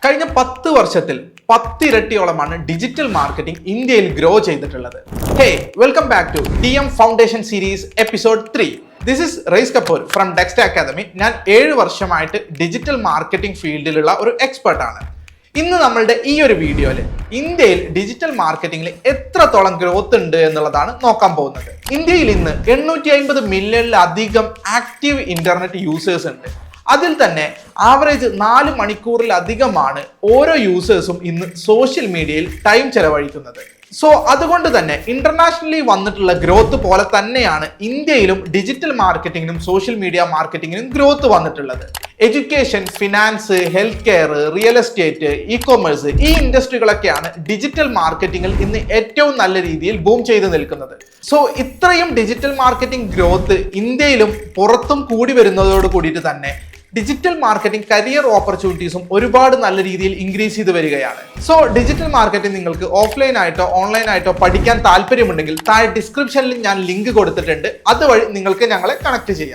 കഴിഞ്ഞ 10 വർഷത്തിൽ 10 ഇരട്ടിയോളമാണ് ഡിജിറ്റൽ മാർക്കറ്റിംഗ് ഇന്ത്യയിൽ ഗ്രോ ചെയ്തിട്ടുള്ളത്. Hey, welcome back to DM foundation series episode 3. This is Rais Kapoor from ഡെക്സ്റ്റ അക്കാദമി. ഞാൻ 7 വർഷമായിട്ട് ഡിജിറ്റൽ മാർക്കറ്റിംഗ് ഫീൽഡിലുള്ള ഒരു എക്സ്പെർട്ടാണ്. ഇന്ന് നമ്മളുടെ ഈ ഒരു വീഡിയോയിൽ ഇന്ത്യയിൽ ഡിജിറ്റൽ മാർക്കറ്റിംഗിൽ എത്രത്തോളം ഗ്രോത്ത് ഉണ്ട് എന്നുള്ളതാണ് നോക്കാൻ പോകുന്നത്. ഇന്ത്യയിൽ ഇന്ന് 850 മില്യണിലധികം ആക്റ്റീവ് ഇന്റർനെറ്റ് യൂസേഴ്സ് ഉണ്ട്. അതിൽ തന്നെ ആവറേജ് 4 മണിക്കൂറിലധികമാണ് ഓരോ യൂസേഴ്സും ഇന്ന് സോഷ്യൽ മീഡിയയിൽ ടൈം ചെലവഴിക്കുന്നത്. സോ അതുകൊണ്ട് തന്നെ ഇന്റർനാഷണലി വന്നിട്ടുള്ള ഗ്രോത്ത് പോലെ തന്നെയാണ് ഇന്ത്യയിലും ഡിജിറ്റൽ മാർക്കറ്റിംഗിനും സോഷ്യൽ മീഡിയ മാർക്കറ്റിംഗിനും ഗ്രോത്ത് വന്നിട്ടുള്ളത്. Education, finance, health care, real estate, E commerce, ഈ ഇൻഡസ്ട്രികളൊക്കെയാണ് ഡിജിറ്റൽ മാർക്കറ്റിംഗിൽ ഇന്ന് ഏറ്റവും നല്ല രീതിയിൽ ബൂം ചെയ്ത് നിൽക്കുന്നത്. സോ ഇത്രയും ഡിജിറ്റൽ മാർക്കറ്റിംഗ് ഗ്രോത്ത് ഇന്ത്യയിലും പുറത്തും കൂടി വരുന്നതോട് കൂടിയിട്ട് തന്നെ ഡിജിറ്റൽ മാർക്കറ്റിംഗ് കരിയർ ഓപ്പർച്യൂണിറ്റീസും ഒരുപാട് നല്ല രീതിയിൽ ഇൻക്രീസ് ചെയ്ത് വരികയാണ്. സോ ഡിജിറ്റൽ മാർക്കറ്റിംഗ് നിങ്ങൾക്ക് ഓഫ്ലൈൻ ആയിട്ടോ ഓൺലൈൻ ആയിട്ടോ പഠിക്കാൻ താല്പര്യമുണ്ടെങ്കിൽ താഴെ ഡിസ്ക്രിപ്ഷനിൽ ഞാൻ ലിങ്ക് കൊടുത്തിട്ടുണ്ട്. അതുവഴി നിങ്ങൾക്ക് ഞങ്ങളെ കണക്ട് ചെയ്യാം.